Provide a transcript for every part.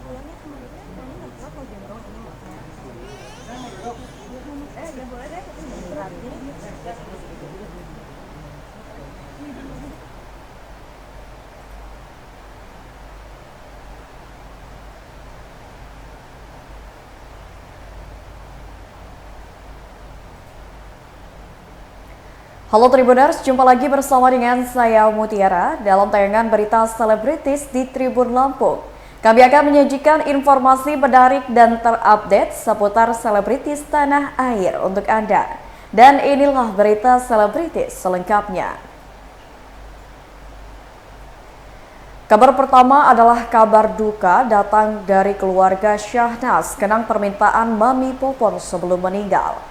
pulangnya kemarin kayaknya nggak kuat mau gendong ini makanya ya boleh deh tapi berat Halo Tribuners, jumpa lagi bersama dengan saya Mutiara dalam tayangan berita selebritis di Tribun Lampung. Kami akan menyajikan informasi menarik dan terupdate seputar selebritis tanah air untuk Anda. Dan inilah berita selebritis selengkapnya. Kabar pertama adalah kabar duka datang dari keluarga Syahnas kenang permintaan Mami Popon sebelum meninggal.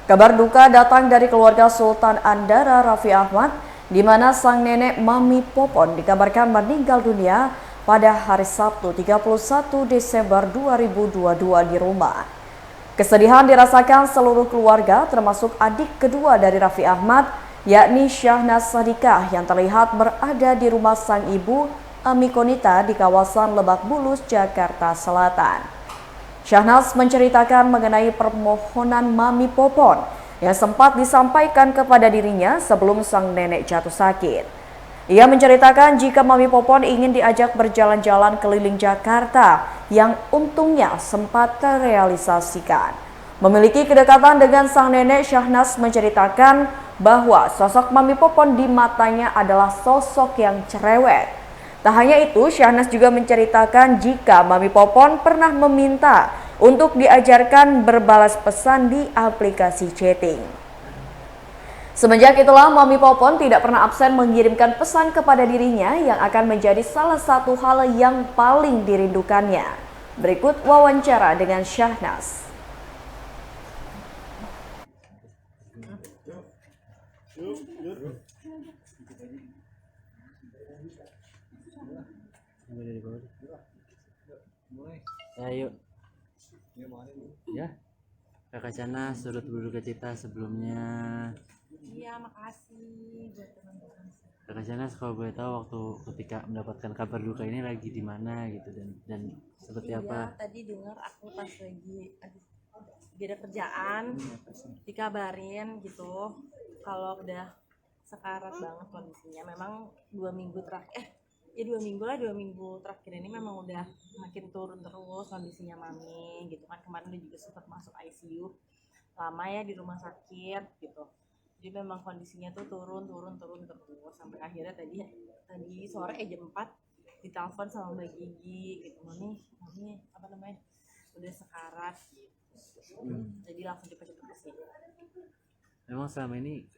Kabar duka datang dari keluarga Sultan Andara Raffi Ahmad, di mana sang nenek Mami Popon dikabarkan meninggal dunia pada hari Sabtu 31 Desember 2022 di rumah. Kesedihan dirasakan seluruh keluarga termasuk adik kedua dari Raffi Ahmad, yakni Syahnas Sadikah yang terlihat berada di rumah sang ibu Ami Konita di kawasan Lebak Bulus, Jakarta Selatan. Syahnas menceritakan mengenai permohonan Mami Popon yang sempat disampaikan kepada dirinya sebelum sang nenek jatuh sakit. Ia menceritakan jika Mami Popon ingin diajak berjalan-jalan keliling Jakarta yang untungnya sempat terrealisasikan. Memiliki kedekatan dengan sang nenek, Syahnas menceritakan bahwa sosok Mami Popon di matanya adalah sosok yang cerewet. Tak hanya itu, Syahnas juga menceritakan jika Mami Popon pernah meminta untuk diajarkan berbalas pesan di aplikasi chatting. Semenjak itulah Mami Popon tidak pernah absen mengirimkan pesan kepada dirinya yang akan menjadi salah satu hal yang paling dirindukannya. Berikut wawancara dengan Syahnas. Ayo. Ya. Kakak Syahnas turut berduka cita sebelumnya. iya makasih buat teman-teman. Kakak Syahnas kalau boleh tahu waktu ketika mendapatkan kabar duka ini lagi di mana gitu dan seperti apa? Tadi dengar aku pas lagi ada kerjaan dikabarin gitu kalau udah sekarat banget kondisinya. Memang 2 minggu terakhir 2 minggu terakhir ini memang udah makin turun terus kondisinya Mami gitu kan. Kemarin dia juga sempat masuk ICU lama ya di rumah sakit gitu. Jadi memang kondisinya tuh turun terus sampai akhirnya tadi sore jam 4 ditelepon sama Mbak Gigi gitu, mami apa namanya udah sekarat gitu. Jadi langsung cepet-cepet kesini. Memang selama ini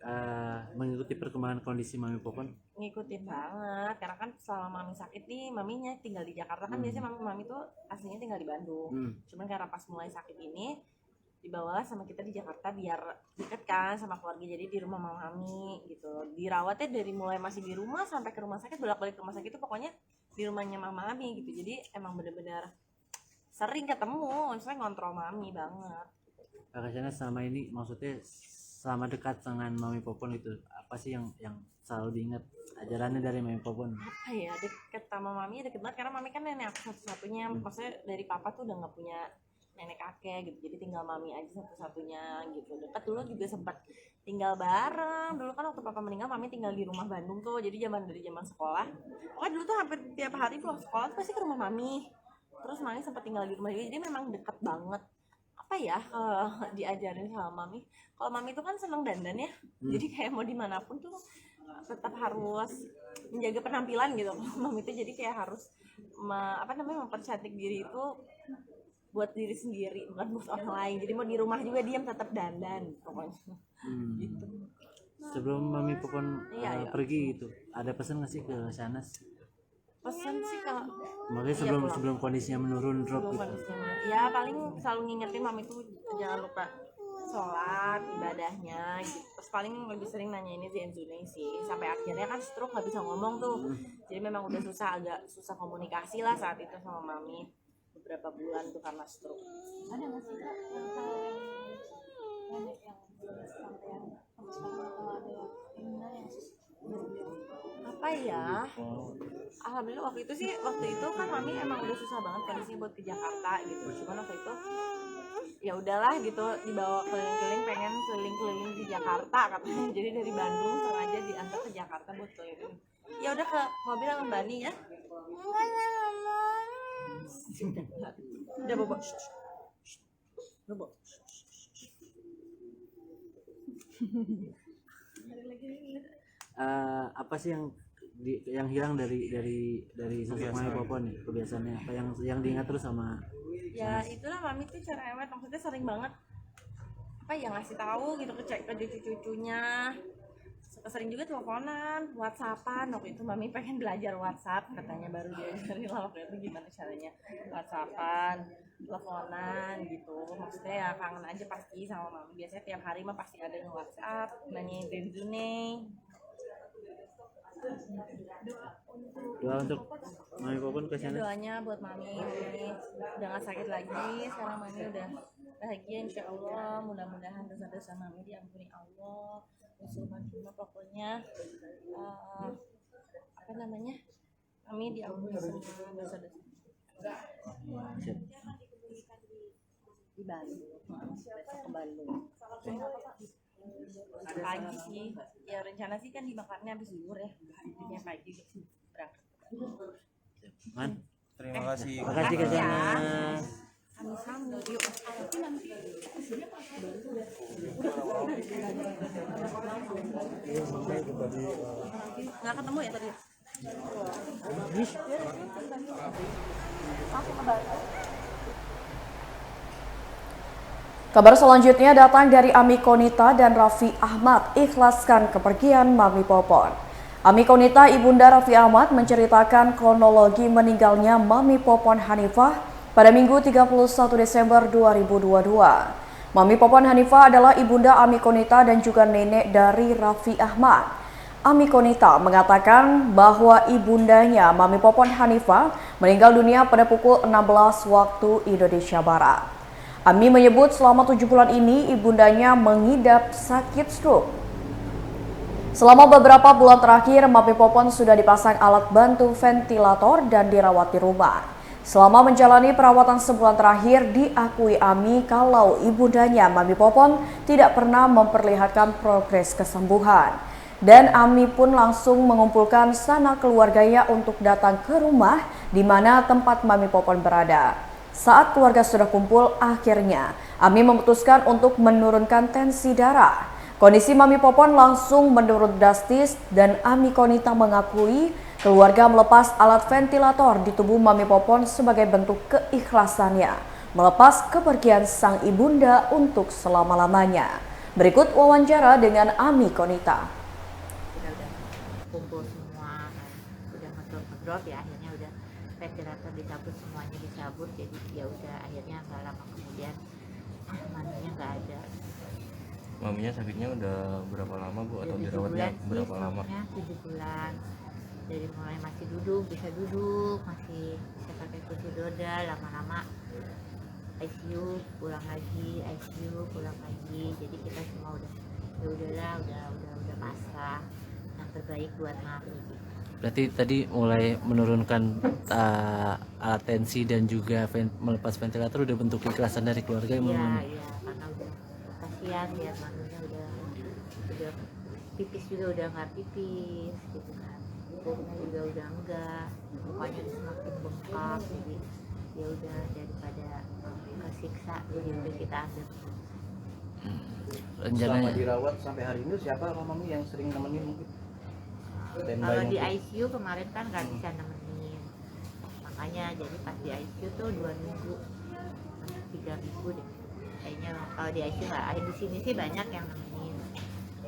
mengikuti perkembangan kondisi Mami Popon. Ngikutin banget karena kan selama Mami sakit nih, Maminya tinggal di Jakarta kan. Biasanya Mami tuh aslinya tinggal di Bandung. Cuman karena pas mulai sakit ini dibawalah sama kita di Jakarta biar deket kan sama keluarga, jadi di rumah Mami gitu. Dirawatnya dari mulai masih di rumah sampai ke rumah sakit, bolak-balik ke rumah sakit itu pokoknya di rumahnya Mami gitu. Jadi emang bener-bener sering ketemu, maksudnya ngontrol Mami banget. Kakak Syahnas selama ini maksudnya selama dekat dengan Mami Popon itu apa sih yang selalu diingat ajarannya dari Mami Popon? Apa ya, deket sama Mami deket banget karena Mami kan nenek aku satu-satunya. Maksudnya dari papa tuh udah nggak punya nenek kakek gitu, jadi tinggal Mami aja satu-satunya gitu. Dekat dulu juga sempat tinggal bareng. Dulu kan waktu papa meninggal Mami tinggal di rumah Bandung tuh, jadi dari zaman sekolah pokoknya dulu tuh hampir tiap hari pulang sekolah tuh pasti ke rumah Mami. Terus Mami sempat tinggal di rumah juga, jadi memang deket banget. Apa ya, diajarin sama Mami, kalau Mami itu kan seneng dandan ya. Jadi kayak mau dimanapun tuh tetap harus menjaga penampilan gitu. Mami itu jadi kayak harus mempercantik diri itu buat diri sendiri, bukan buat orang lain. Jadi mau di rumah juga diam tetap dandan pokoknya. Gitu. Sebelum Mami Popon Iya. pergi gitu, ada pesan nggak sih ke Syahnas? Pesan sih kalau Makanya sebelum kondisinya menurun drop gitu. ya paling selalu ngingetin Mami tuh jangan lupa sholat, ibadahnya gitu. Terus paling lebih sering nanya ini Zenzune sih, sampai akhirnya kan stroke nggak bisa ngomong tuh. Jadi memang udah agak susah komunikasi lah saat itu sama Mami beberapa bulan tuh karena stroke. Ada nggak sih Kak nenek yang sampai yang sampai sekarang kalau ada yang apa ya, alhamdulillah waktu itu kan mami emang udah susah banget kondisinya buat ke Jakarta gitu, cuman waktu itu ya udahlah gitu, dibawa keliling-keliling, pengen keliling-keliling di Jakarta katanya. Jadi dari Bandung sengaja diantar ke Jakarta buat keliling. Ya udah ke mobil sama Mbak Ani ya. Udah bobo. Bobo. Apa sih yang hilang dari sosok Mami Popon nih, kebiasaannya apa yang diingat terus sama Ya itulah mami tuh cerewet, maksudnya sering banget apa ya ngasih tahu gitu ke cucu-cucunya. Sering juga teleponan, WhatsAppan. Waktu itu mami pengen belajar WhatsApp, katanya baru diajarin lah waktu itu gimana caranya WhatsAppan, teleponan gitu. Maksudnya ya kangen aja pasti sama mami. Biasanya tiap hari mah pasti ada yang WhatsApp, nanyain gini. doa untuk Mami Popon ke sana? Doanya buat mami udah gak sakit lagi, sekarang mami udah bahagia insya Allah. Mudah-mudahan dosa-dosa mami diampuni Allah. Cuma pokoknya apa namanya, mami diampuni semua dosa-dosa. Di Bandung, besok ke Bandung pagi sih ya, rencana sih kan dimakannya habis zuhur ya, intinya pagi berangkat. Man, Terima kasih. makasih ke sana. Sami-sami yuk. Nggak ketemu ya tadi? Kabar selanjutnya datang dari Ami Konita dan Raffi Ahmad ikhlaskan kepergian Mami Popon. Ami Konita, ibunda Raffi Ahmad, menceritakan kronologi meninggalnya Mami Popon Hanifah pada Minggu 31 Desember 2022. Mami Popon Hanifah adalah ibunda Ami Konita dan juga nenek dari Raffi Ahmad. Ami Konita mengatakan bahwa ibundanya Mami Popon Hanifah meninggal dunia pada pukul 16 waktu Indonesia Barat. Ami menyebut selama 7 bulan ini ibundanya mengidap sakit stroke. Selama beberapa bulan terakhir, Mami Popon sudah dipasang alat bantu ventilator dan dirawat di rumah. Selama menjalani perawatan sebulan terakhir, diakui Ami kalau ibundanya Mami Popon tidak pernah memperlihatkan progres kesembuhan. Dan Ami pun langsung mengumpulkan sanak keluarganya untuk datang ke rumah di mana tempat Mami Popon berada. Saat keluarga sudah kumpul, akhirnya Ami memutuskan untuk menurunkan tensi darah. Kondisi Mami Popon langsung menurun drastis dan Ami Konita mengakui keluarga melepas alat ventilator di tubuh Mami Popon sebagai bentuk keikhlasannya melepas kepergian sang ibunda untuk selama-lamanya. Berikut wawancara dengan Ami Konita. Udah kumpul semua, udah ngedrop ya, akhirnya udah ventilator dicabut, semuanya dicabut, jadi ya udah akhirnya nggak lama kemudian maminya nggak ada. Maminya sakitnya udah berapa lama Bu atau 7 dirawatnya bulan sih, berapa lama? sebenarnya 7 bulan. Dari mulai masih duduk, masih bisa pakai kursi roda, lama-lama ICU, pulang lagi, ICU, pulang lagi. Jadi kita semua udah ya udahlah, udah pasrah. Yang terbaik buat mami. Berarti tadi mulai menurunkan alat tensi dan juga melepas ventilator udah bentuk keikhlasan dari keluarga yang Iya, karena udah kasihan lihat maminya udah pipis juga udah nggak pipis gitu kan, pupnya juga udah enggak, mukanya udah semakin bengkak, jadi ya udah daripada kesiksa jadi kita ambil. Selama rencananya. dirawat sampai hari ini siapa mami yang sering nemenin mungkin? Kalau di ICU kemarin kan nggak bisa nemenin, makanya jadi pas di ICU tuh 2 minggu, 3 minggu deh kayaknya. Kalau di ICU nggak, di sini sih banyak yang nemenin,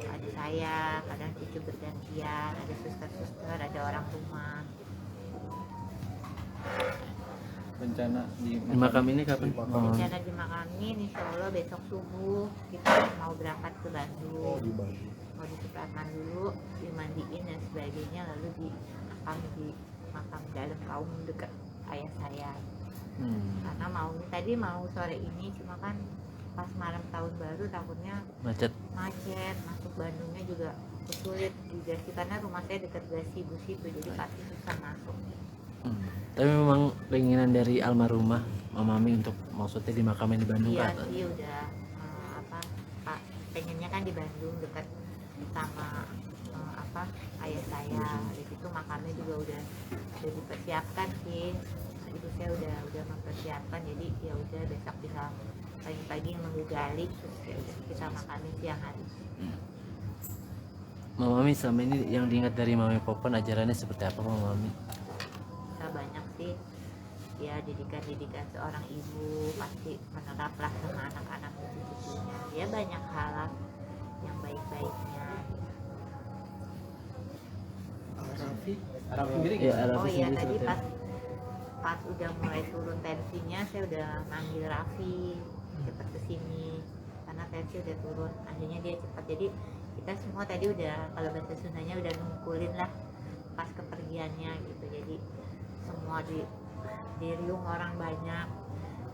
ada saya, kadang cucu bergantian, ada suster, ada orang rumah. Rencana di Makam ini kapan? Rencana dimakamin insya Allah besok subuh kita mau berangkat ke Bandung, mau dicepatkan dulu, dimandiin dan sebagainya, lalu di makam dalam kaum dekat ayah saya. Karena tadi mau sore ini, cuma kan pas malam tahun baru takutnya Macet. macet, masuk Bandungnya juga sulit juga sih karena rumah saya dekat gazebo situ, jadi pasti susah masuk. Tapi memang keinginan dari almarhumah Mami untuk maksudnya dimakamin di Bandung Iya kan? sih udah Pak pengennya kan di Bandung dekat sama ayah saya. Di situ makamnya juga udah dipersiapkan sih. Ibu saya udah mempersiapkan, jadi ya udah besok bisa pagi-pagi nunggu gali terus ya udah kita makamin siang hari. Mami selama ini yang diingat dari Mami Popon ajarannya seperti apa Mami? Kita banyak sih ya didikan seorang ibu, pasti meneraplah sama anak-anak cucu-cucunya. Ya banyak hal yang baik-baiknya. Arab sendiri Ya, Oh iya, sendiri tadi seperti apa? pas udah mulai turun tensinya saya udah manggil Raffi cepat kesini karena tensi udah turun, akhirnya dia cepat. Jadi kita semua tadi udah, kalau bahasa Sundanya udah nungkulin lah pas kepergiannya gitu. Jadi semua di riung orang banyak,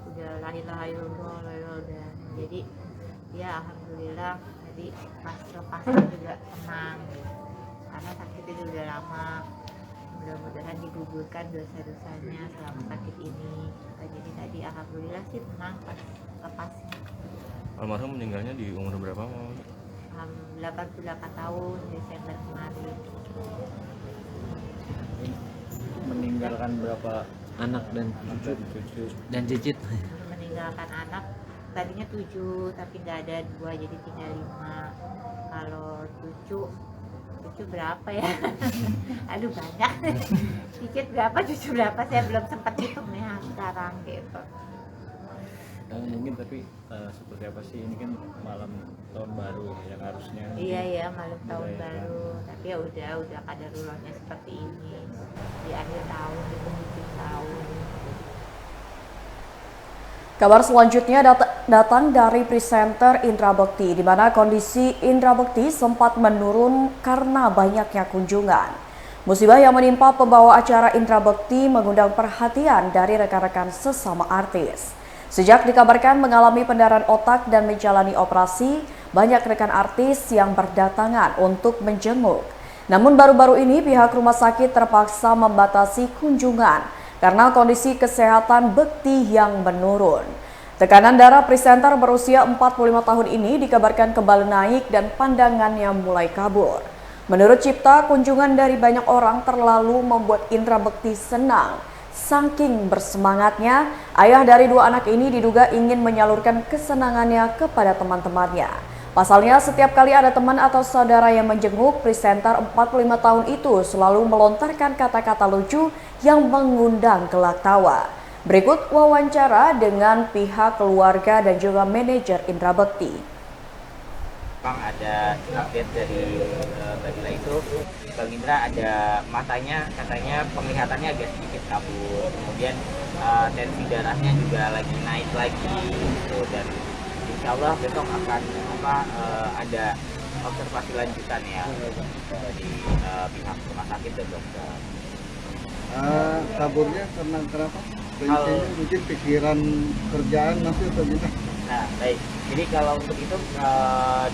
udah la ilaha illallah udah. Jadi ya alhamdulillah, jadi pas lepasnya juga tenang gitu. Karena sakitnya udah lama, mudah-mudahan digugurkan dosa-dosanya selama sakit ini. Jadi tadi alhamdulillah sih tenang pas lepasnya. Almarhum meninggalnya di umur berapa Mami? 88 tahun Desember kemarin. meninggalkan berapa Anak dan cucu? cicit. Meninggalkan anak tadinya 7 tapi nggak ada 2 jadi tinggal 5. Kalau cucu berapa ya? Aduh banyak. Cicit berapa, cucu berapa, saya belum sempat hitung nih sekarang gitu. Mungkin tapi seperti apa sih, ini kan malam tahun baru yang harusnya Iya malam tahun dirayakan. baru, tapi ya udah kaderullahnya seperti ini di akhir tahun, di penghujung tahun. Kabar selanjutnya datang dari presenter Indra Bekti, di mana kondisi Indra Bekti sempat menurun karena banyaknya kunjungan. Musibah yang menimpa pembawa acara Indra Bekti mengundang perhatian dari rekan-rekan sesama artis. Sejak dikabarkan mengalami pendarahan otak dan menjalani operasi, banyak rekan artis yang berdatangan untuk menjenguk. Namun baru-baru ini pihak rumah sakit terpaksa membatasi kunjungan karena kondisi kesehatan Bekti yang menurun. Tekanan darah presenter berusia 45 tahun ini dikabarkan kembali naik dan pandangannya mulai kabur. Menurut Cipta, kunjungan dari banyak orang terlalu membuat Indra Bekti senang. Saking bersemangatnya, ayah dari 2 anak ini diduga ingin menyalurkan kesenangannya kepada teman-temannya. Pasalnya, setiap kali ada teman atau saudara yang menjenguk, presenter 45 tahun itu selalu melontarkan kata-kata lucu yang mengundang gelak tawa. Berikut wawancara dengan pihak keluarga dan juga manajer Indra Bekti. Bang, ada update dari Badila itu, Bang Indra ada matanya katanya penglihatannya agak sedikit kabur, kemudian tensi darahnya juga lagi naik lagi gitu, dan insya Allah besok akan ada observasi lanjutan ya dari pihak rumah sakit dan dokter. Kaburnya karena kenapa? Tensinya mungkin pikiran kerjaan masih atau gimana? Nah, baik. Jadi kalau untuk itu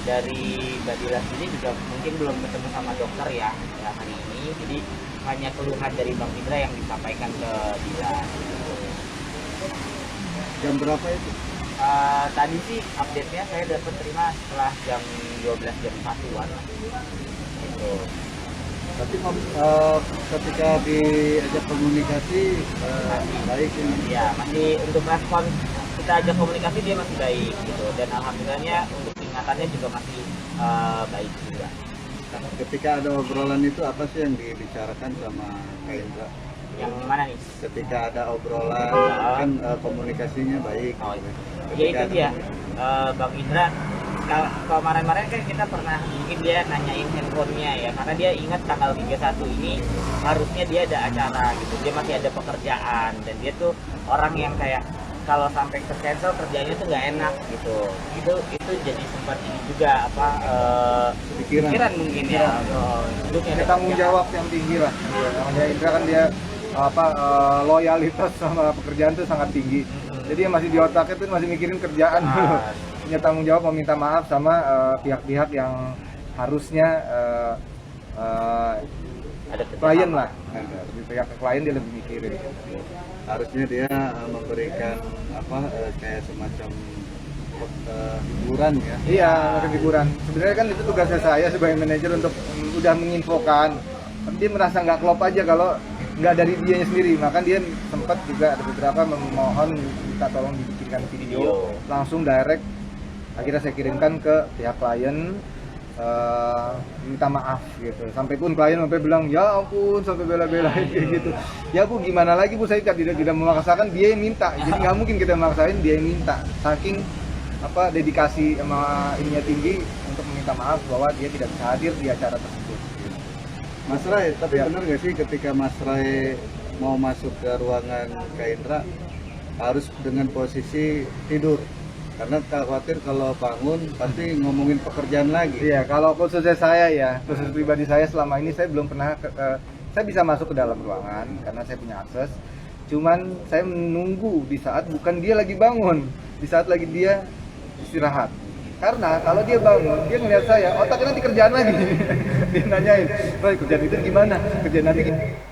dari Badila sendiri juga mungkin belum ketemu sama dokter ya hari ini. Jadi hanya keluhan dari Bang Indra yang disampaikan ke Dila. Jam berapa itu? Tadi sih update-nya saya dapat terima setelah jam 12 jam 1-an. Gitu. Tapi ketika diajak komunikasi baik ini. Ya, masih untuk respon kita ajak komunikasi dia masih baik gitu, dan alhamdulillahnya untuk ingatannya juga masih baik juga. Ketika ada obrolan itu apa sih yang dibicarakan sama Kak Indra? Yang gimana nih? Ketika ada obrolan kan komunikasinya baik. Oh, ya itu dia, Bang Indra. Kemarin-kemarin kan kita pernah mungkin dia nanyain handphonenya ya, karena dia ingat tanggal 31 ini harusnya dia ada acara gitu, dia masih ada pekerjaan, dan dia tuh orang yang kayak kalau sampai tercancel kerjanya tuh nggak enak gitu. Itu jadi sempat ini juga pikiran mungkin ya. Ada tanggung jawab yang tinggi lah. Namanya Indra kan dia loyalitas sama pekerjaan tuh sangat tinggi. Jadi masih di otaknya tuh masih mikirin kerjaan dulu. Punya tanggung jawab meminta maaf sama pihak-pihak yang harusnya Ada klien lah, lebih pihak ke klien dia lebih mikirin. Harusnya dia memberikan kayak semacam hiburan ya. Iya, macam hiburan. Sebenarnya kan itu tugasnya saya sebagai manajer untuk udah menginfokan. Tapi dia merasa nggak klop aja kalau nggak dari dianya sendiri. Maka dia sempat juga ada beberapa memohon minta tolong dibikinkan video, langsung direct. Akhirnya saya kirimkan ke pihak klien, minta maaf gitu. Sampai pun klien sampai bilang ya ampun, sampai bela-belain kayak gitu. Ya Bu, gimana lagi Bu, saya tidak memaksakan, dia yang minta. Jadi nggak mungkin kita maksain, dia yang minta. Saking dedikasi sama ininya tinggi untuk meminta maaf bahwa dia tidak bisa hadir di acara tersebut. Mas Ray, tapi benar nggak sih ketika Mas Ray mau masuk ke ruangan Kak Indra harus dengan posisi tidur? Karena khawatir kalau bangun pasti ngomongin pekerjaan lagi. Iya, kalau khususnya saya ya, khusus pribadi saya selama ini saya belum pernah saya bisa masuk ke dalam ruangan karena saya punya akses. Cuman saya menunggu di saat bukan dia lagi bangun, di saat lagi dia istirahat. Karena kalau dia bangun, dia ngeliat saya, otaknya nanti kerjaan lagi. Dia nanyain, "Roy, kerjaan itu gimana? Kerjaan nanti gimana?"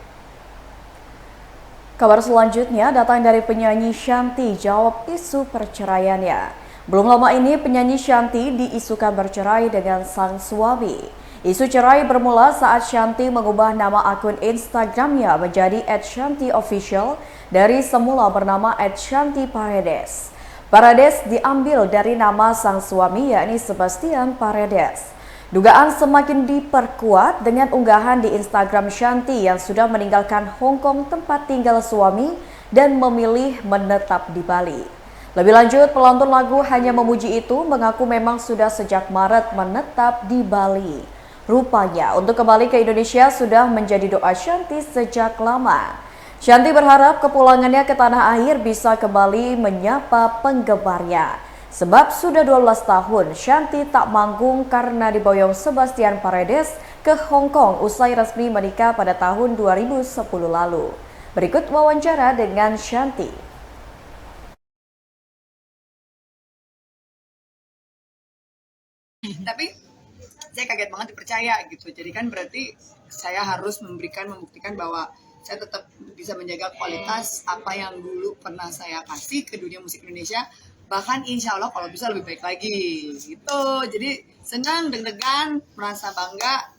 Kabar selanjutnya datang dari penyanyi Shanty jawab isu perceraiannya. Belum lama ini penyanyi Shanty diisukan bercerai dengan sang suami. Isu cerai bermula saat Shanty mengubah nama akun Instagramnya menjadi @shantyofficial dari semula bernama @shantyparedes. Paredes diambil dari nama sang suami yakni Sebastian Paredes. Dugaan semakin diperkuat dengan unggahan di Instagram Shanty yang sudah meninggalkan Hong Kong tempat tinggal suami dan memilih menetap di Bali. Lebih lanjut, pelantun lagu Hanya Memuji itu mengaku memang sudah sejak Maret menetap di Bali. Rupanya untuk kembali ke Indonesia sudah menjadi doa Shanty sejak lama. Shanty berharap kepulangannya ke tanah air bisa kembali menyapa penggemarnya. Sebab sudah 12 tahun Shanty tak manggung karena diboyong Sebastian Paredes ke Hong Kong usai resmi menikah pada tahun 2010 lalu. Berikut wawancara dengan Shanty. Tapi saya kaget banget dipercaya gitu. Jadi kan berarti saya harus membuktikan bahwa saya tetap bisa menjaga kualitas apa yang dulu pernah saya kasih ke dunia musik Indonesia. Bahkan insya Allah kalau bisa lebih baik lagi gitu. Jadi senang, deg-degan, merasa bangga,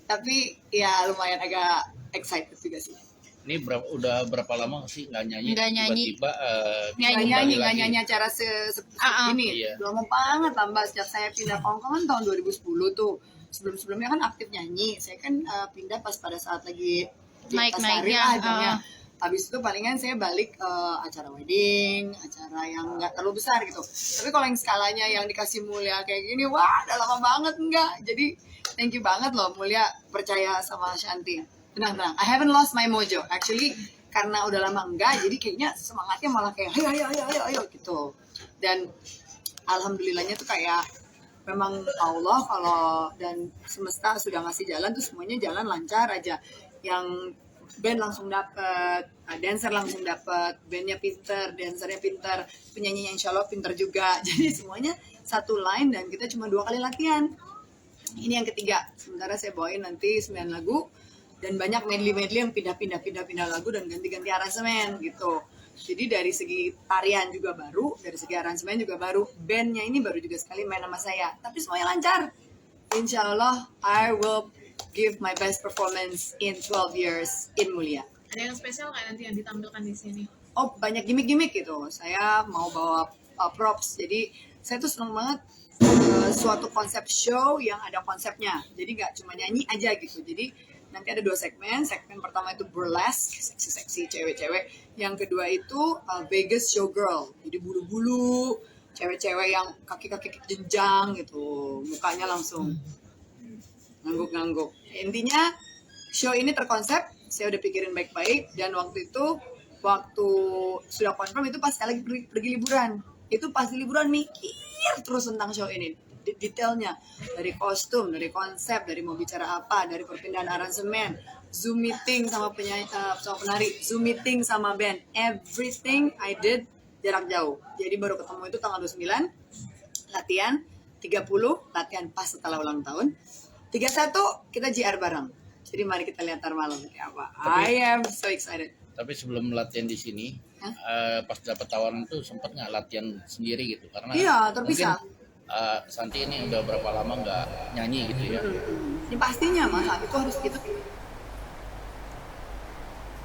tapi ya lumayan agak excited juga sih. Ini udah berapa lama sih nggak nyanyi? Nggak nyanyi. Tiba-tiba nggak nyanyi acara ini. Iya. Lama banget lah Mbak, sejak saya pindah ke Hong Kong kan tahun 2010 tuh. Sebelum-sebelumnya kan aktif nyanyi. Saya kan pindah pas pada saat lagi naik-naiknya. Habis itu palingan saya balik acara wedding, acara yang nggak terlalu besar gitu. Tapi kalau yang skalanya yang dikasih Mulia kayak gini, wah udah lama banget enggak. Jadi thank you banget loh Mulia percaya sama Shanty. Tenang, I haven't lost my mojo. Actually karena udah lama enggak, jadi kayaknya semangatnya malah kayak ayo gitu. Dan alhamdulillahnya tuh kayak memang Allah kalau dan semesta sudah ngasih jalan tuh semuanya jalan lancar aja. Yang band langsung dapet, dancer langsung dapet, bandnya pinter, dancernya pinter, penyanyinya insya Allah pinter juga. Jadi semuanya satu line dan kita cuma 2 kali latihan. Ini yang ketiga. Sementara saya bawain nanti 9 lagu dan banyak medley yang pindah lagu dan ganti-ganti aransemen gitu. Jadi dari segi tarian juga baru, dari segi aransemen juga baru. Bandnya ini baru juga sekali main sama saya, tapi semuanya lancar. Insya Allah I will give my best performance in 12 years in Mulia. Ada yang spesial nggak nanti yang ditampilkan di sini? Oh, banyak gimmick-gimmick gitu. Saya mau bawa props. Jadi saya tuh seneng banget suatu konsep show yang ada konsepnya. Jadi nggak cuma nyanyi aja gitu. Jadi nanti ada 2 segmen. Segmen pertama itu burlesque, seksi-seksi cewek-cewek. Yang kedua itu Vegas showgirl. Jadi bulu-bulu, cewek-cewek yang kaki-kaki jenjang gitu. Mukanya langsung ngangguk-ngangguk. Intinya show ini terkonsep, saya udah pikirin baik-baik dan waktu sudah confirm itu pas saya lagi pergi liburan. Itu pas liburan mikir terus tentang show ini. Detailnya dari kostum, dari konsep, dari mau bicara apa, dari perpindahan aransemen, Zoom meeting sama sama penari, Zoom meeting sama band, everything I did jarak jauh. Jadi baru ketemu itu tanggal 29 latihan. 30 latihan pas setelah ulang tahun. 31 kita JR bareng. Jadi mari kita lihat ntar malam seperti apa. I am so excited. Tapi sebelum latihan di sini, pas dapat tawaran tuh sempet nggak latihan sendiri gitu? Karena Iya, terpisah. mungkin Santi ini udah berapa lama nggak nyanyi gitu ya? Ini pastinya Mas, itu harus gitu.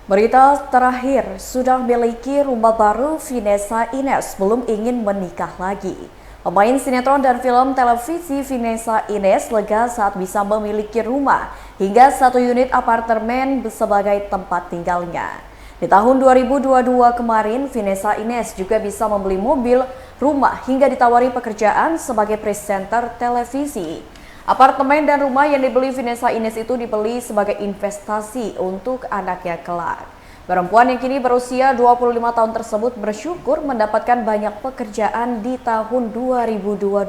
Berita terakhir, sudah memiliki rumah baru, Vanessa Ines belum ingin menikah lagi. Pemain sinetron dan film televisi Vanessa Ines lega saat bisa memiliki rumah hingga 1 unit apartemen sebagai tempat tinggalnya. Di tahun 2022 kemarin, Vanessa Ines juga bisa membeli mobil, rumah hingga ditawari pekerjaan sebagai presenter televisi. Apartemen dan rumah yang dibeli Vanessa Ines itu dibeli sebagai investasi untuk anaknya kelak. Perempuan yang kini berusia 25 tahun tersebut bersyukur mendapatkan banyak pekerjaan di tahun 2022.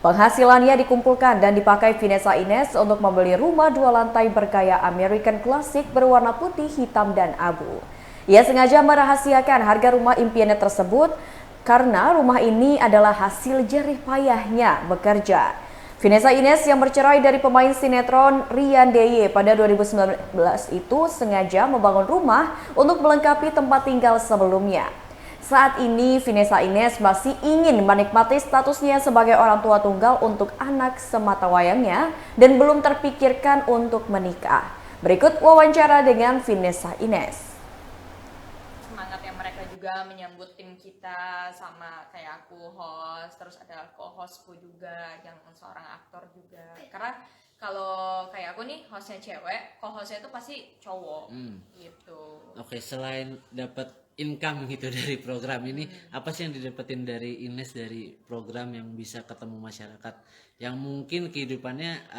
Penghasilannya dikumpulkan dan dipakai Vanessa Ines untuk membeli rumah 2 lantai bergaya American Classic berwarna putih, hitam, dan abu. Ia sengaja merahasiakan harga rumah impiannya tersebut karena rumah ini adalah hasil jerih payahnya bekerja. Vanessa Ines yang bercerai dari pemain sinetron Rian DY pada 2019 itu sengaja membangun rumah untuk melengkapi tempat tinggal sebelumnya. Saat ini Vanessa Ines masih ingin menikmati statusnya sebagai orang tua tunggal untuk anak sematawayangnya dan belum terpikirkan untuk menikah. Berikut wawancara dengan Vanessa Ines. Semangatnya mereka juga menyambut tim kita, sama kayak aku host, terus ada co-hostku juga yang seorang aktor juga. Karena kalau kayak aku nih hostnya cewek, co-hostnya itu pasti cowok gitu. Oke, selain dapat income gitu dari program ini, apa sih yang didapetin dari Ines dari program yang bisa ketemu masyarakat yang mungkin kehidupannya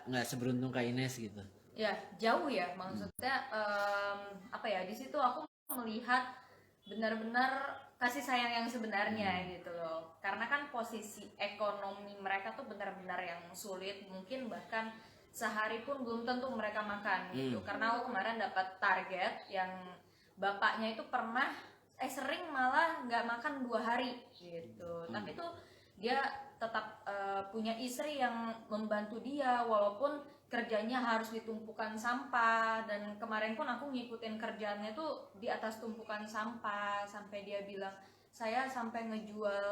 nggak seberuntung kayak Ines gitu? Ya jauh ya, maksudnya apa ya, di situ aku melihat benar-benar kasih sayang yang sebenarnya gitu loh. Karena kan posisi ekonomi mereka tuh benar-benar yang sulit, mungkin bahkan sehari pun belum tentu mereka makan gitu. Karena aku kemarin dapat target yang bapaknya itu pernah sering malah nggak makan 2 hari gitu. Tapi tuh dia tetap punya istri yang membantu dia walaupun kerjanya harus ditumpukan sampah. Dan kemarin pun aku ngikutin kerjaannya tuh di atas tumpukan sampah, sampai dia bilang saya sampai ngejual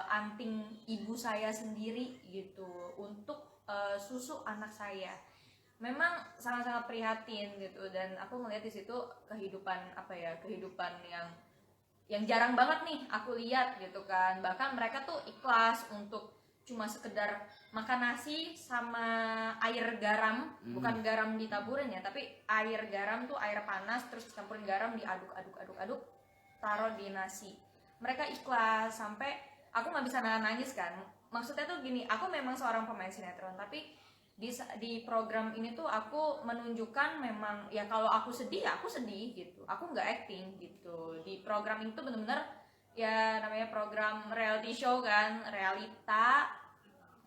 anting ibu saya sendiri gitu untuk susu anak saya. Memang sangat-sangat prihatin gitu, dan aku melihat di situ kehidupan apa ya, kehidupan yang jarang banget nih aku lihat gitu kan. Bahkan mereka tuh ikhlas untuk cuma sekedar makan nasi sama air garam, bukan garam ditaburin ya, tapi air garam tuh air panas terus campurin garam, diaduk, taruh di nasi. Mereka ikhlas, sampai aku nggak bisa nangis kan. Maksudnya tuh gini, aku memang seorang pemain sinetron, tapi di program ini tuh aku menunjukkan memang ya kalau aku sedih gitu, aku nggak acting gitu. Di program itu bener-bener ya namanya program reality show kan, realita.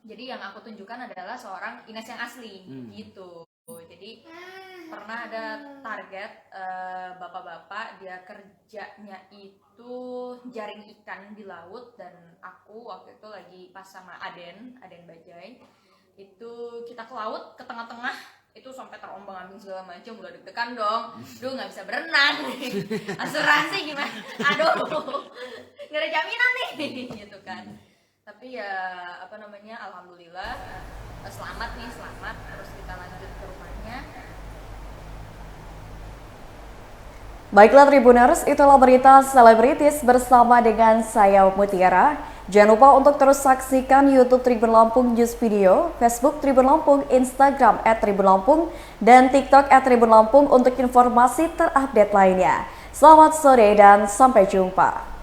Jadi yang aku tunjukkan adalah seorang Ines yang asli gitu. Jadi pernah ada target bapak-bapak, dia kerjanya itu jaring ikan di laut, dan aku waktu itu lagi pas sama Aden Bajai. Itu kita ke laut, ke tengah-tengah itu sampai terombang-ambing segala macam, udah deg-degan dong. Duh, nggak bisa berenang. Asuransi gimana? Aduh, nggak ada jaminan nih gitu kan. Tapi ya apa namanya, alhamdulillah selamat, terus kita lanjut ke rumahnya. Baiklah Tribuners, itulah berita selebritis bersama dengan saya Mutiara. Jangan lupa untuk terus saksikan YouTube Tribun Lampung News Video, Facebook Tribun Lampung, Instagram @Tribun Lampung, dan TikTok @Tribun Lampung untuk informasi terupdate lainnya. Selamat sore dan sampai jumpa.